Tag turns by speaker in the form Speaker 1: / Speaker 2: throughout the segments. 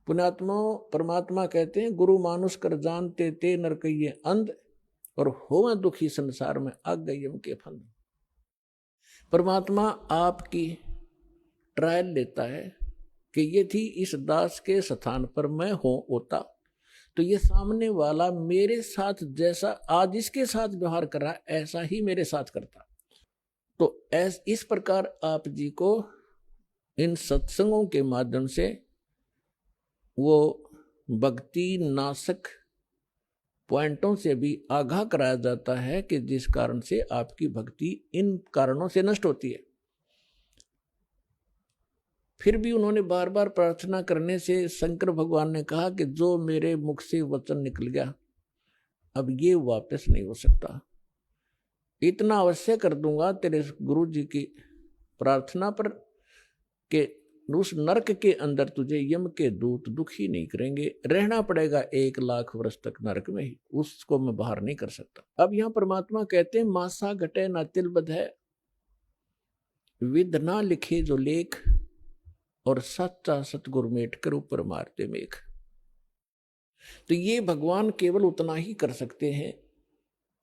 Speaker 1: पुण्यात्मा परमात्मा कहते हैं गुरु मानुष कर जानते ते नर कहिए अंध और होवे दुखी संसार में आग गई यम के फंद। परमात्मा आपकी ट्रायल लेता है कि ये थी इस दास के स्थान पर मैं होता तो ये सामने वाला मेरे साथ जैसा आज इसके साथ व्यवहार कर रहा है ऐसा ही मेरे साथ करता। तो इस प्रकार आप जी को इन सत्संगों के माध्यम से वो भक्ति नाशक पॉइंटों से भी आगाह कराया जाता है कि जिस कारण से आपकी भक्ति इन कारणों से नष्ट होती है। फिर भी उन्होंने बार बार प्रार्थना करने से शंकर भगवान ने कहा कि जो मेरे मुख से वचन निकल गया अब ये वापस नहीं हो सकता, इतना अवश्य कर दूंगा तेरे गुरु जी की प्रार्थना पर कि उस नरक के अंदर तुझे यम के दूत दुखी नहीं करेंगे, रहना पड़ेगा 1,00,000 वर्ष तक नरक में ही, उसको मैं बाहर नहीं कर सकता। अब यहां परमात्मा कहते हैं मासा घटे ना तिल बध है, विद ना लिखे जो लेख और सच्चा सतगुर मेट कर ऊपर मारते मेघ। तो ये भगवान केवल उतना ही कर सकते हैं,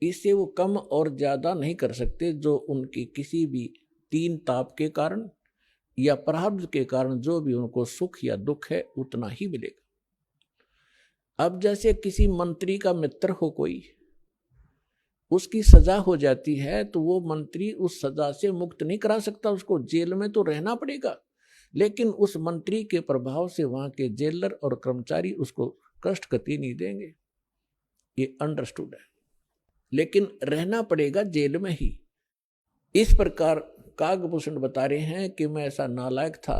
Speaker 1: इससे वो कम और ज्यादा नहीं कर सकते। जो उनकी किसी भी तीन ताप के कारण या प्रारब्ध के कारण जो भी उनको सुख या दुख है उतना ही मिलेगा। अब जैसे किसी मंत्री का मित्र हो कोई, उसकी सजा हो जाती है तो वो मंत्री उस सजा से मुक्त नहीं करा सकता, उसको जेल में तो रहना पड़ेगा, लेकिन उस मंत्री के प्रभाव से वहां के जेलर और कर्मचारी उसको कष्ट कति नहीं देंगे, ये अंडरस्टूड है, लेकिन रहना पड़ेगा जेल में ही। इस प्रकार कागभूषण बता रहे हैं कि मैं ऐसा नालायक था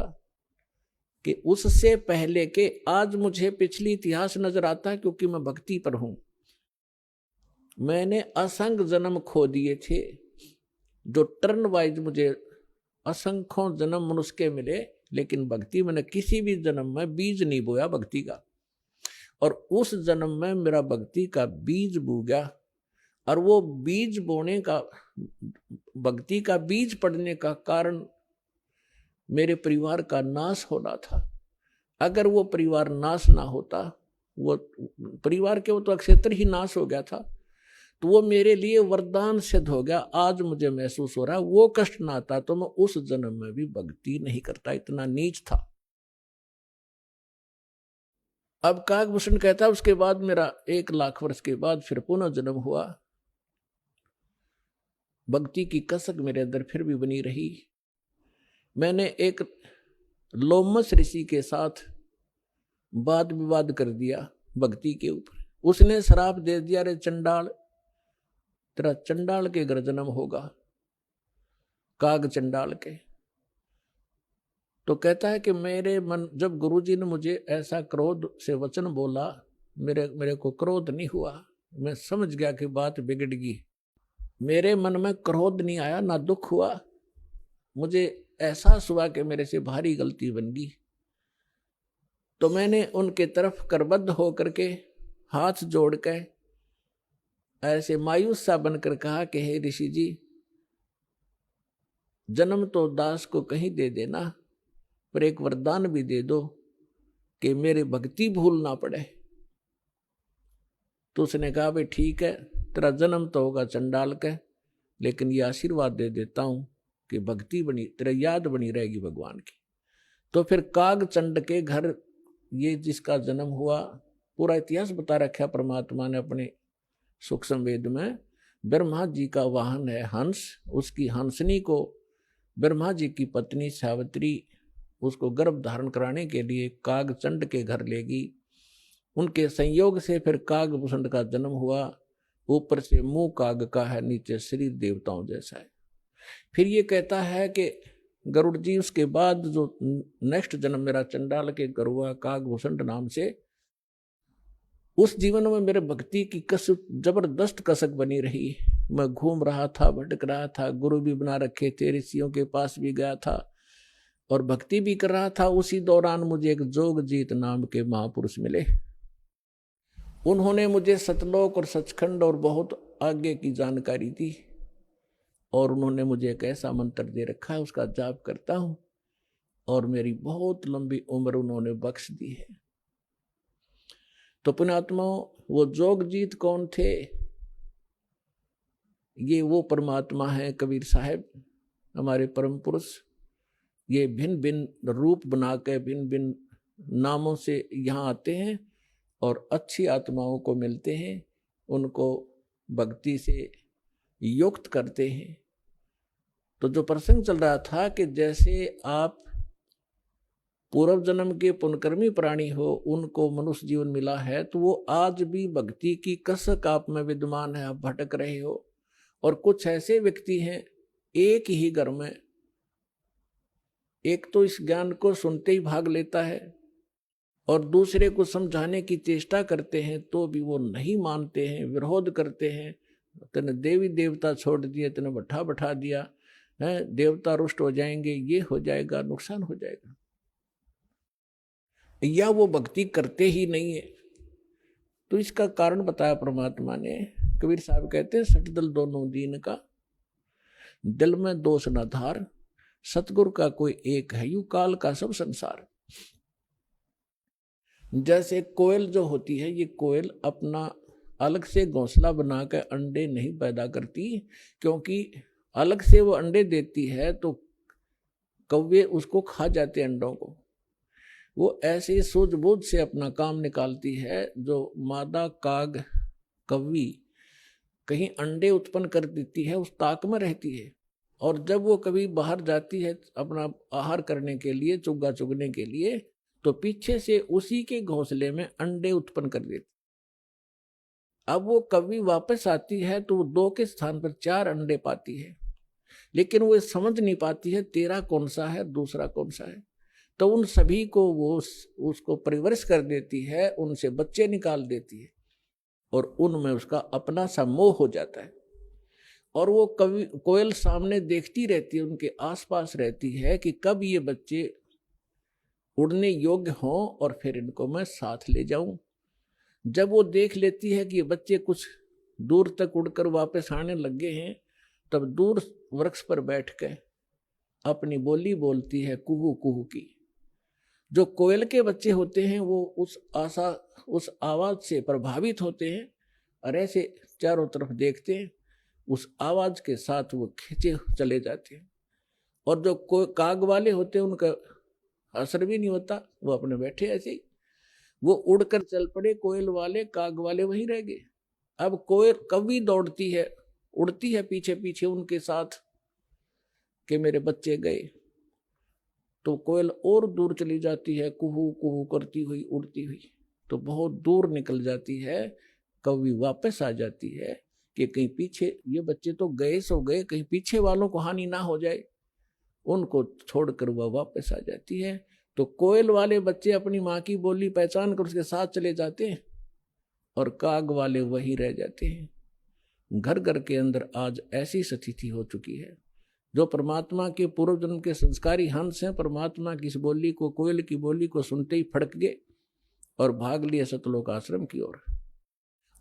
Speaker 1: कि उससे पहले के आज मुझे पिछली इतिहास नजर आता है, क्योंकि मैं भक्ति पर हूं। मैंने असंख्य जन्म खो दिए थे, जो टर्न वाइज मुझे असंख्यों जन्म मनुष्य के मिले, लेकिन भक्ति मैंने किसी भी जन्म में बीज नहीं बोया भक्ति का, और उस जन्म में मेरा भक्ति का बीज बो गया। और वो बीज बोने का, भक्ति का बीज पड़ने का कारण मेरे परिवार का नाश होना था। अगर वो परिवार नाश ना होता, वो परिवार के वो तो क्षेत्र ही नाश हो गया था, तो वो मेरे लिए वरदान सिद्ध हो गया। आज मुझे महसूस हो रहा है वो कष्ट ना आता तो मैं उस जन्म में भी भक्ति नहीं करता, इतना नीच था। अब कागभूषण कहता उसके बाद मेरा 1,00,000 वर्ष के बाद फिर पुनः जन्म हुआ, भक्ति की कसक मेरे अंदर फिर भी बनी रही। मैंने एक लोमस ऋषि के साथ वाद विवाद कर दिया भक्ति के ऊपर। उसने श्राप दे दिया, रे चंडाल, तेरा चंडाल के घर जन्म होगा, काग चंडाल के। तो कहता है कि मेरे मन, जब गुरुजी ने मुझे ऐसा क्रोध से वचन बोला, मेरे को क्रोध नहीं हुआ, मैं समझ गया कि बात बिगड़ गई। मेरे मन में क्रोध नहीं आया, ना दुख हुआ, मुझे एहसास हुआ कि मेरे से भारी गलती बन गई। तो मैंने उनके तरफ करबद्ध होकर के हाथ जोड़ के ऐसे मायूस सा बनकर कहा कि हे ऋषि जी, जन्म तो दास को कहीं दे देना, पर एक वरदान भी दे दो कि मेरे भक्ति भूल ना पड़े। तो उसने कहा भाई ठीक है, तेरा जन्म तो होगा चंडाल का, लेकिन ये आशीर्वाद दे देता हूं कि भक्ति बनी, तेरा याद बनी रहेगी भगवान की। तो फिर काग चंड के घर ये जिसका जन्म हुआ, पूरा इतिहास बता रखा परमात्मा ने अपने सुख संवेद में। ब्रह्मा जी का वाहन है हंस, उसकी हंसनी को ब्रह्मा जी की पत्नी सावित्री उसको गर्भ धारण कराने के लिए काग चंड के घर लेगी। उनके संयोग से फिर कागभूषण का जन्म हुआ। ऊपर से मुंह काग का है, नीचे शरीर देवताओं जैसा है। फिर ये कहता है कि गरुड़ जी उसके बाद जो नेक्स्ट जन्म मेरा चंडाल के घर हुआ कागभूषण नाम से, उस जीवन में मेरे भक्ति की कसक, जबरदस्त कसक बनी रही। मैं घूम रहा था, भटक रहा था, गुरु भी बना रखे थे, ऋषियों के पास भी गया था और भक्ति भी कर रहा था। उसी दौरान मुझे एक जोगजीत नाम के महापुरुष मिले। उन्होंने मुझे सतलोक और सचखंड और बहुत आगे की जानकारी दी, और उन्होंने मुझे एक ऐसा मंत्र दे रखा है, उसका जाप करता हूं और मेरी बहुत लंबी उम्र उन्होंने बख्श दी है। तो पुण्यात्माओं, वो जोगजीत कौन थे? ये वो परमात्मा है कबीर साहब, हमारे परम पुरुष। ये भिन्न भिन्न रूप बना के भिन्न भिन्न नामों से यहाँ आते हैं और अच्छी आत्माओं को मिलते हैं, उनको भक्ति से युक्त करते हैं। तो जो प्रसंग चल रहा था कि जैसे आप पूर्व जन्म के पुण्यकर्मी प्राणी हो, उनको मनुष्य जीवन मिला है, तो वो आज भी भक्ति की कसक आप में विद्यमान है, आप भटक रहे हो। और कुछ ऐसे व्यक्ति हैं, एक ही घर में एक तो इस ज्ञान को सुनते ही भाग लेता है और दूसरे को समझाने की चेष्टा करते हैं तो भी वो नहीं मानते हैं, विरोध करते हैं। तेने देवी देवता छोड़ दिए, तेने बैठा बैठा दिया है, देवता रुष्ट हो जाएंगे, ये हो जाएगा, नुकसान हो जाएगा, या वो भक्ति करते ही नहीं है। तो इसका कारण बताया परमात्मा ने। कबीर साहब कहते हैं, सठ दल दोनों दीन का, दिल में दोष न धार, सतगुरु का कोई एक है, यू काल का सब संसार। जैसे कोयल जो होती है, ये कोयल अपना अलग से घोंसला बनाकर अंडे नहीं पैदा करती, क्योंकि अलग से वो अंडे देती है तो कौवे उसको खा जाते अंडों को। वो ऐसे सूझबूझ से अपना काम निकालती है। जो मादा काग कौवी कहीं अंडे उत्पन्न कर देती है, उस ताक में रहती है, और जब वो कभी बाहर जाती है अपना आहार करने के लिए, चुग्गा चुगने के लिए, तो पीछे से उसी के घोंसले में अंडे उत्पन्न कर देती। अब वो कभी वापस आती है तो वो 2 के स्थान पर 4 अंडे पाती है, लेकिन वो समझ नहीं पाती है तेरा कौन सा है, दूसरा कौन सा है। तो उन सभी को वो उसको परिवरिश कर देती है, उनसे बच्चे निकाल देती है और उनमें उसका अपना सा मोह हो जाता है। और वो कभी कोयल सामने देखती रहती है, उनके आसपास रहती है कि कब ये बच्चे उड़ने योग्य हों और फिर इनको मैं साथ ले जाऊं। जब वो देख लेती है कि ये बच्चे कुछ दूर तक उड़कर वापस आने लग गए हैं, तब दूर वृक्ष पर बैठ कर अपनी बोली बोलती है, कुहू कुहू की। जो कोयल के बच्चे होते हैं वो उस आवाज से प्रभावित होते हैं और ऐसे चारों तरफ देखते हैं, उस आवाज के साथ वो खींचे चले जाते हैं। और जो काग वाले होते हैं उनका असर भी नहीं होता, वो अपने बैठे ऐसे ही। वो उड़कर चल पड़े कोयल वाले, काग वाले वहीं रह गए। अब कोयल कभी दौड़ती है, उड़ती है पीछे पीछे उनके साथ कि मेरे बच्चे गए, तो कोयल और दूर चली जाती है, कुहू कुहू करती हुई उड़ती हुई, तो बहुत दूर निकल जाती है। कभी वापस आ जाती है कि कहीं पीछे ये बच्चे तो गए सो गए, कहीं पीछे वालों को हानि ना हो जाए, उनको छोड़कर वह वापस आ जाती है। तो कोयल वाले बच्चे अपनी माँ की बोली पहचान कर उसके साथ चले जाते हैं और काग वाले वही रह जाते हैं। घर घर के अंदर आज ऐसी स्थिति हो चुकी है। जो परमात्मा के पूर्व जन्म के संस्कारी हंस हैं, परमात्मा की इस बोली को, कोयल की बोली को सुनते ही फड़क गए और भाग लिए सतलोक आश्रम की ओर।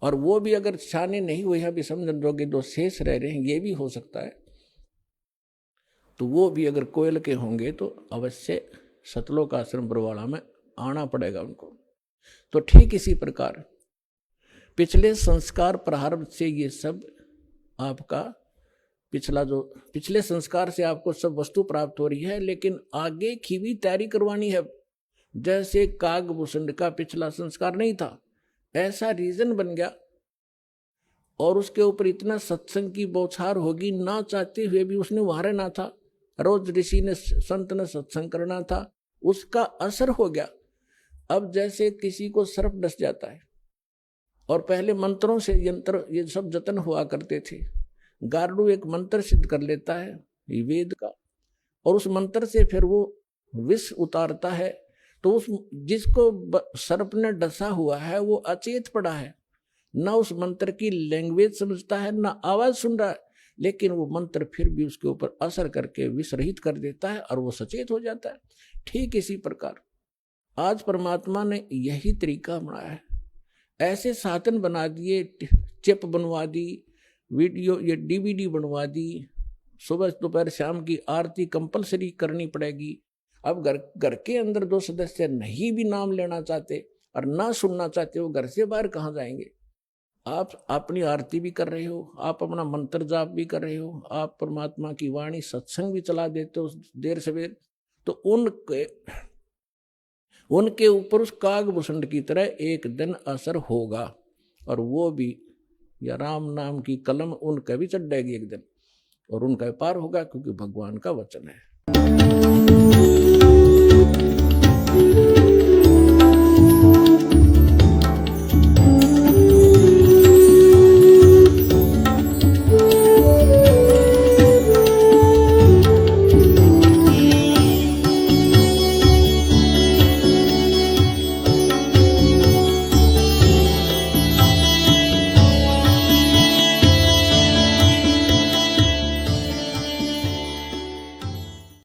Speaker 1: और वो भी अगर शाने नहीं हुए हैं, अभी समझन जोगे जो शेष रह रहे हैं, ये भी हो सकता है, तो वो भी अगर कोयल के होंगे तो अवश्य सतलोक आश्रम बरवाड़ा में आना पड़ेगा उनको। तो ठीक इसी प्रकार पिछले संस्कार प्रारंभ से ये सब आपका पिछले संस्कार से आपको सब वस्तु प्राप्त हो रही है, लेकिन आगे की भी तैयारी करवानी है। जैसे कागभूषण का पिछला संस्कार नहीं था, ऐसा रीजन बन गया और उसके ऊपर इतना सत्संग की बौछार होगी, ना चाहते हुए भी उसने वहां रहना था। रोज ऋषि ने, संत ने सत्संग करना था, उसका असर हो गया। अब जैसे किसी को सर्प डस जाता है और पहले मंत्रों से यंत्र ये सब जतन हुआ करते थे, गारुड़ एक मंत्र सिद्ध कर लेता है वेद का, और उस मंत्र से फिर वो विष उतारता है। तो उस जिसको सर्प ने डसा हुआ है वो अचेत पड़ा है, ना उस मंत्र की लैंग्वेज समझता है, ना आवाज सुन रहा है, लेकिन वो मंत्र फिर भी उसके ऊपर असर करके विष रहित कर देता है और वो सचेत हो जाता है। ठीक इसी प्रकार आज परमात्मा ने यही तरीका बनाया है। ऐसे साधन बना दिए, चिप बनवा दी, वीडियो ये DVD बनवा दी, सुबह दोपहर शाम की आरती कंपलसरी करनी पड़ेगी। अब घर के अंदर जो सदस्य नहीं भी नाम लेना चाहते, और ना सुनना चाहते हो, घर से बाहर कहाँ जाएंगे। आप अपनी आरती भी कर रहे हो, आप अपना मंत्र जाप भी कर रहे हो, आप परमात्मा की वाणी सत्संग भी चला देते हो देर सवेर, तो उनके ऊपर उस कागभूषण की तरह एक दिन असर होगा, और वो भी या राम नाम की कलम उनका भी चढ़ जाएगी एक दिन, और उनका पार होगा, क्योंकि भगवान का वचन है।